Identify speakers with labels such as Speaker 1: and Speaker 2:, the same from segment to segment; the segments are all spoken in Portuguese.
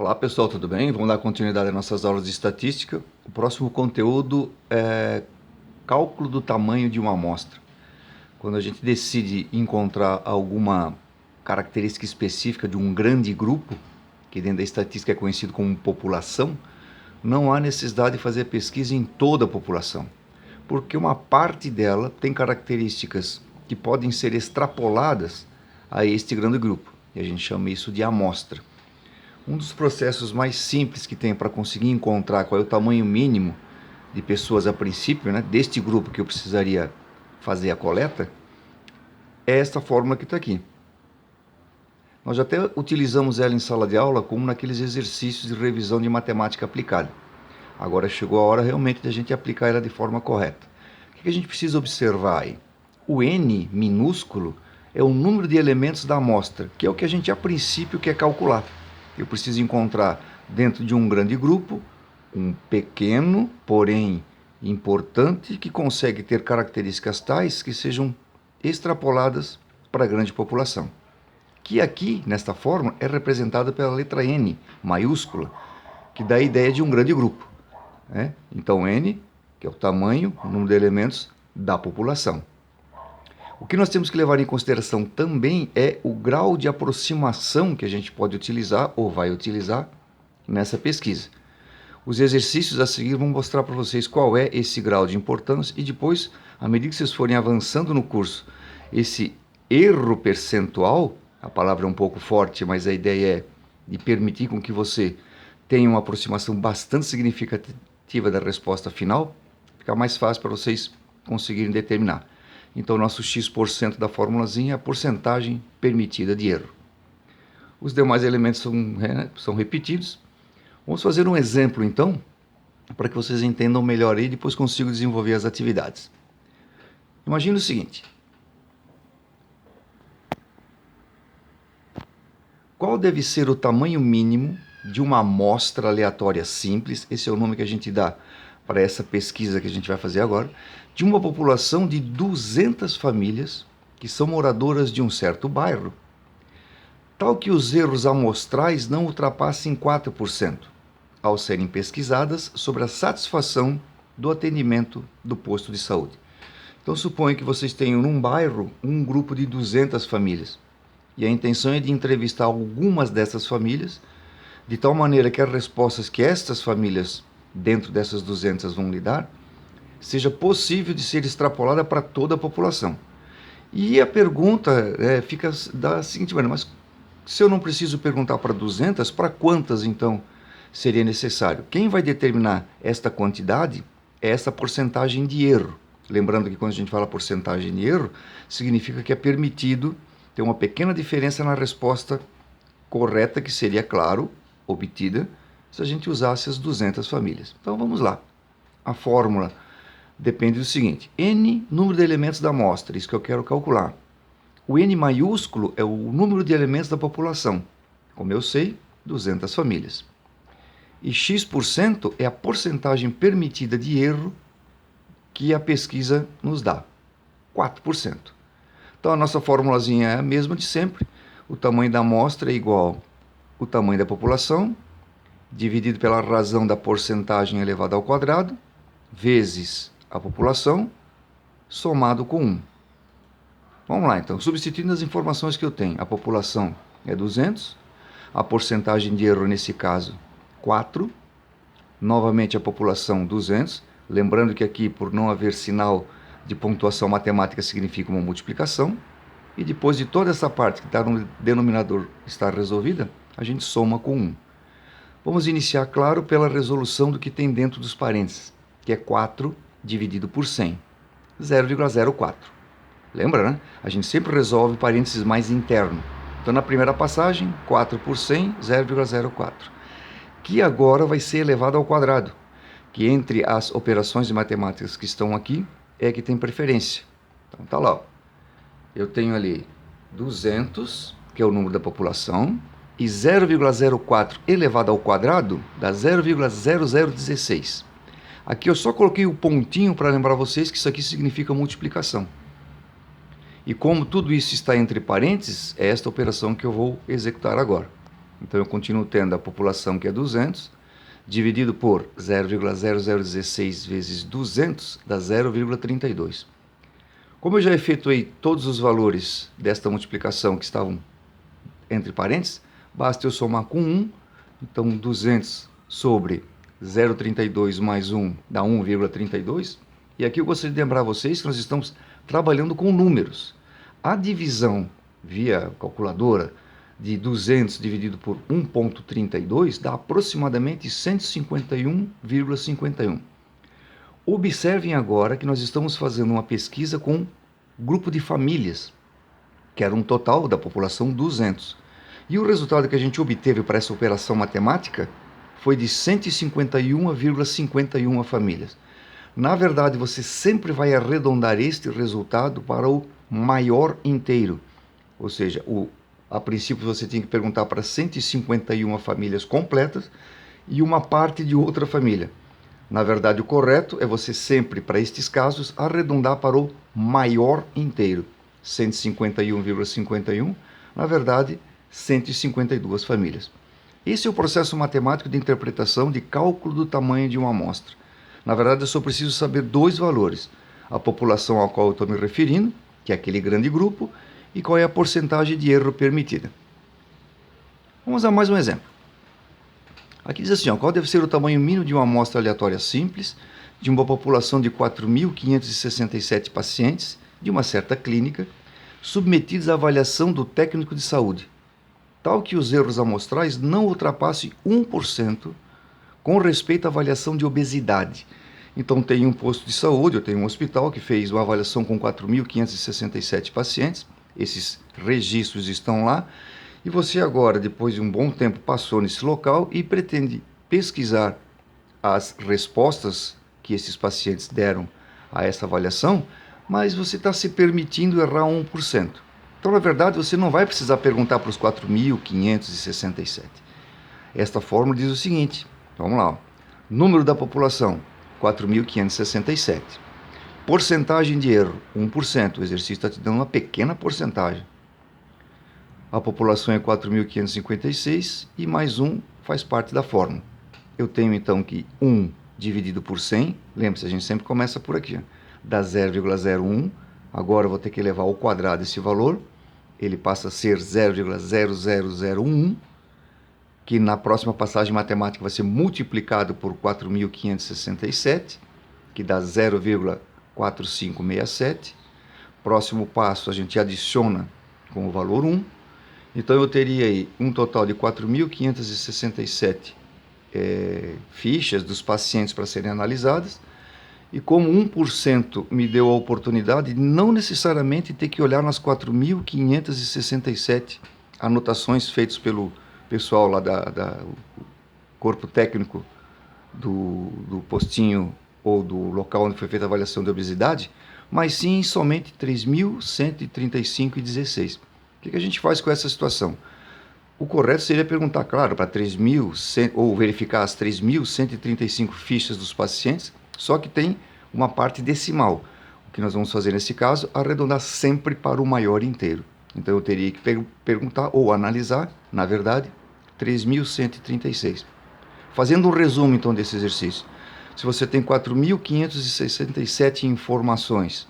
Speaker 1: Olá pessoal, tudo bem? Vamos dar continuidade às nossas aulas de estatística. O próximo conteúdo é cálculo do tamanho de uma amostra. Quando a gente decide encontrar alguma característica específica de um grande grupo, que dentro da estatística é conhecido como população, não há necessidade de fazer pesquisa em toda a população, porque uma parte dela tem características que podem ser extrapoladas a este grande grupo, e a gente chama isso de amostra. Um dos processos mais simples que tem para conseguir encontrar qual é o tamanho mínimo de pessoas a princípio, né, deste grupo que eu precisaria fazer a coleta, é esta fórmula que está aqui. Nós já até utilizamos ela em sala de aula como naqueles exercícios de revisão de matemática aplicada. Agora chegou a hora realmente de a gente aplicar ela de forma correta. O que a gente precisa observar aí? O N minúsculo é o número de elementos da amostra, que é o que a gente a princípio quer calcular. Eu preciso encontrar dentro de um grande grupo um pequeno, porém importante, que consegue ter características tais que sejam extrapoladas para a grande população. Que aqui, nesta forma, é representada pela letra N maiúscula, que dá a ideia de um grande grupo. Né? Então, N, que é o tamanho, o número de elementos da população. O que nós temos que levar em consideração também é o grau de aproximação que a gente pode utilizar ou vai utilizar nessa pesquisa. Os exercícios a seguir vão mostrar para vocês qual é esse grau de importância e depois, à medida que vocês forem avançando no curso, esse erro percentual, a palavra é um pouco forte, mas a ideia é de permitir com que você tenha uma aproximação bastante significativa da resposta final, fica mais fácil para vocês conseguirem determinar. Então, nosso x% da formulazinha é a porcentagem permitida de erro. Os demais elementos são repetidos. Vamos fazer um exemplo, então, para que vocês entendam melhor e depois consigam desenvolver as atividades. Imagine o seguinte. Qual deve ser o tamanho mínimo de uma amostra aleatória simples, esse é o nome que a gente dá para essa pesquisa que a gente vai fazer agora, de uma população de 200 famílias que são moradoras de um certo bairro, tal que os erros amostrais não ultrapassem 4%, ao serem pesquisadas sobre a satisfação do atendimento do posto de saúde. Então, suponho que vocês tenham num bairro um grupo de 200 famílias, e a intenção é de entrevistar algumas dessas famílias, de tal maneira que as respostas que estas famílias, dentro dessas 200, vão lhe dar, seja possível de ser extrapolada para toda a população. E a pergunta fica da seguinte maneira, mas se eu não preciso perguntar para 200, para quantas então seria necessário? Quem vai determinar esta quantidade é essa porcentagem de erro. Lembrando que quando a gente fala porcentagem de erro, significa que é permitido ter uma pequena diferença na resposta correta, que seria, claro, obtida se a gente usasse as 200 famílias. Então vamos lá. A fórmula depende do seguinte: N, número de elementos da amostra, isso que eu quero calcular. O N maiúsculo é o número de elementos da população. Como eu sei, 200 famílias. E x% é a porcentagem permitida de erro que a pesquisa nos dá, 4%. Então a nossa formulazinha é a mesma de sempre. O tamanho da amostra é igual ao tamanho da população, dividido pela razão da porcentagem elevada ao quadrado, vezes a população, somado com 1. Vamos lá, então, substituindo as informações que eu tenho. A população é 200, a porcentagem de erro, nesse caso, 4. Novamente, a população, 200. Lembrando que aqui, por não haver sinal de pontuação matemática, significa uma multiplicação. E depois de toda essa parte que está no denominador estar resolvida, a gente soma com 1. Vamos iniciar, claro, pela resolução do que tem dentro dos parênteses, que é 4 dividido por 100, 0,04. Lembra, né? A gente sempre resolve parênteses mais interno. Então, na primeira passagem, 4 por 100, 0,04. Que agora vai ser elevado ao quadrado, que entre as operações de matemáticas que estão aqui, é que tem preferência. Então, tá lá. Ó. Eu tenho ali 200, que é o número da população, e 0,04 elevado ao quadrado dá 0,0016. Aqui eu só coloquei o pontinho para lembrar vocês que isso aqui significa multiplicação. E como tudo isso está entre parênteses, é esta operação que eu vou executar agora. Então eu continuo tendo a população que é 200, dividido por 0,0016 vezes 200 dá 0,32. Como eu já efetuei todos os valores desta multiplicação que estavam entre parênteses, basta eu somar com 1, então 200 sobre 0,32 mais 1 dá 1,32. E aqui eu gostaria de lembrar a vocês que nós estamos trabalhando com números. A divisão via calculadora de 200 dividido por 1,32 dá aproximadamente 151,51. Observem agora que nós estamos fazendo uma pesquisa com grupo de famílias, que era um total da população 200. E o resultado que a gente obteve para essa operação matemática foi de 151,51 famílias. Na verdade, você sempre vai arredondar este resultado para o maior inteiro. Ou seja, a princípio você tem que perguntar para 151 famílias completas e uma parte de outra família. Na verdade, o correto é você sempre, para estes casos, arredondar para o maior inteiro. 151,51, na verdade, 152 famílias. Esse é o processo matemático de interpretação de cálculo do tamanho de uma amostra. Na verdade, eu só preciso saber dois valores: a população ao qual eu estou me referindo, que é aquele grande grupo, e qual é a porcentagem de erro permitida. Vamos a mais um exemplo. Aqui diz assim, qual deve ser o tamanho mínimo de uma amostra aleatória simples de uma população de 4.567 pacientes de uma certa clínica, submetidos à avaliação do técnico de saúde, tal que os erros amostrais não ultrapassem 1% com respeito à avaliação de obesidade. Então tem um posto de saúde, eu tenho um hospital que fez uma avaliação com 4.567 pacientes, esses registros estão lá, e você agora, depois de um bom tempo, passou nesse local e pretende pesquisar as respostas que esses pacientes deram a essa avaliação, mas você está se permitindo errar 1%. Então, na verdade, você não vai precisar perguntar para os 4.567. Esta fórmula diz o seguinte, vamos lá, número da população, 4.567. Porcentagem de erro, 1%. O exercício está te dando uma pequena porcentagem. A população é 4.556 e mais 1 faz parte da fórmula. Eu tenho então que 1 dividido por 100, lembre-se, a gente sempre começa por aqui, dá 0,01, agora eu vou ter que elevar ao quadrado esse valor, ele passa a ser 0,0001, que na próxima passagem matemática vai ser multiplicado por 4.567, que dá 0,4567. Próximo passo a gente adiciona com o valor 1. Então eu teria aí um total de 4.567 fichas dos pacientes para serem analisadas. E como 1% me deu a oportunidade de não necessariamente ter que olhar nas 4.567 anotações feitas pelo pessoal lá do corpo técnico do postinho ou do local onde foi feita a avaliação de obesidade, mas sim somente 3.135,16. O que a gente faz com essa situação? O correto seria perguntar, claro, para 3.100 ou verificar as 3.135 fichas dos pacientes, só que tem uma parte decimal. O que nós vamos fazer nesse caso? Arredondar sempre para o maior inteiro. Então eu teria que perguntar ou analisar, na verdade, 3.136. Fazendo um resumo então desse exercício. Se você tem 4.567 informações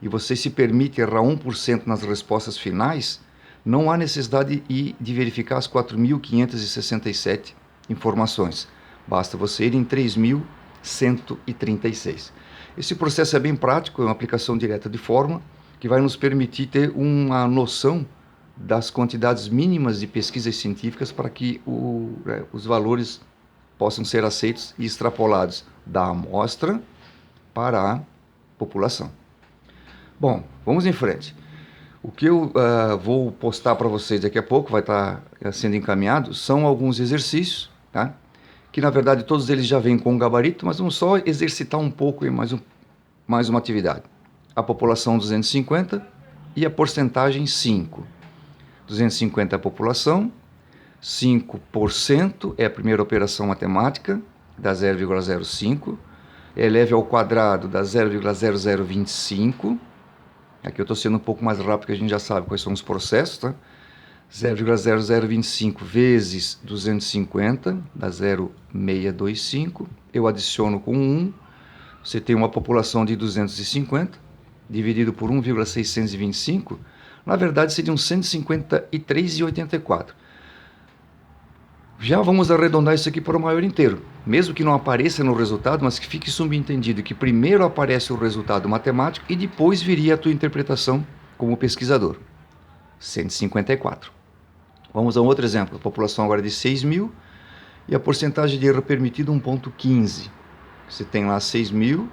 Speaker 1: e você se permite errar 1% nas respostas finais, não há necessidade de verificar as 4.567 informações. Basta você ir em 3.136. Esse processo é bem prático, é uma aplicação direta de fórmula que vai nos permitir ter uma noção das quantidades mínimas de pesquisas científicas para que os valores possam ser aceitos e extrapolados da amostra para a população. Bom, vamos em frente. O que eu vou postar para vocês daqui a pouco, vai estar sendo encaminhado, são alguns exercícios, tá? Que na verdade todos eles já vêm com gabarito, mas vamos só exercitar um pouco em mais uma atividade. A população 250 e a porcentagem 5. 250 é a população, 5% é a primeira operação matemática, dá 0,05, eleve ao quadrado, dá 0,0025, aqui eu estou sendo um pouco mais rápido, porque a gente já sabe quais são os processos, tá? 0,0025 vezes 250, dá 0,625. Eu adiciono com 1. Você tem uma população de 250, dividido por 1,625. Na verdade, seriam 153,84. Já vamos arredondar isso aqui para o maior inteiro. Mesmo que não apareça no resultado, mas que fique subentendido que primeiro aparece o resultado matemático e depois viria a tua interpretação como pesquisador. 154. Vamos a um outro exemplo. A população agora é de 6 mil e a porcentagem de erro permitida 1,15. Você tem lá 6 mil,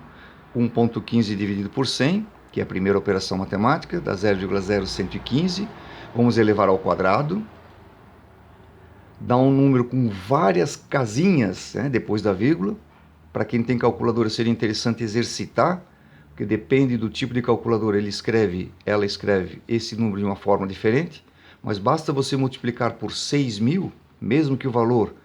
Speaker 1: 1,15 dividido por 100, que é a primeira operação matemática, dá 0,0115. Vamos elevar ao quadrado. Dá um número com várias casinhas, né, depois da vírgula. Para quem tem calculadora seria interessante exercitar, porque depende do tipo de calculadora, ela escreve esse número de uma forma diferente. Mas basta você multiplicar por 6 mil, mesmo que o valor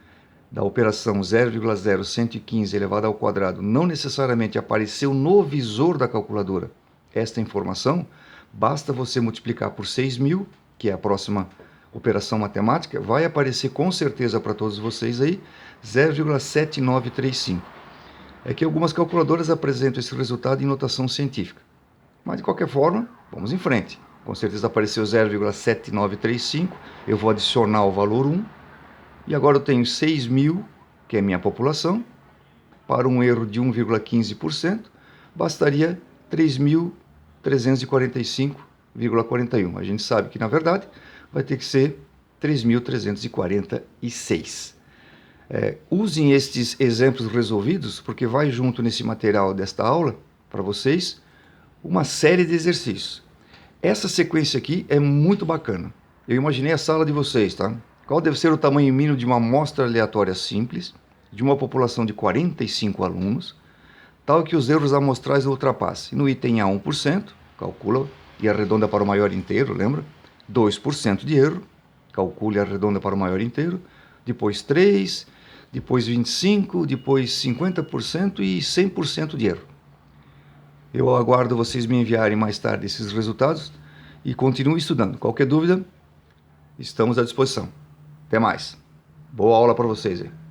Speaker 1: da operação 0,0115 elevado ao quadrado não necessariamente apareceu no visor da calculadora esta informação, basta você multiplicar por 6 mil, que é a próxima operação matemática, vai aparecer com certeza para todos vocês aí 0,7935. É que algumas calculadoras apresentam esse resultado em notação científica. Mas de qualquer forma, vamos em frente. Com certeza apareceu 0,7935, eu vou adicionar o valor 1, e agora eu tenho 6 mil, que é a minha população, para um erro de 1,15%, bastaria 3.345,41. A gente sabe que, na verdade, vai ter que ser 3.346. Usem estes exemplos resolvidos, porque vai junto nesse material desta aula, para vocês, uma série de exercícios. Essa sequência aqui é muito bacana. Eu imaginei a sala de vocês, tá? Qual deve ser o tamanho mínimo de uma amostra aleatória simples, de uma população de 45 alunos, tal que os erros amostrais ultrapassem. No item A, 1%, calcula e arredonda para o maior inteiro, lembra? 2% de erro, calcule e arredonda para o maior inteiro. Depois 3%, depois 25%, depois 50% e 100% de erro. Eu aguardo vocês me enviarem mais tarde esses resultados e continuem estudando. Qualquer dúvida, estamos à disposição. Até mais. Boa aula para vocês aí.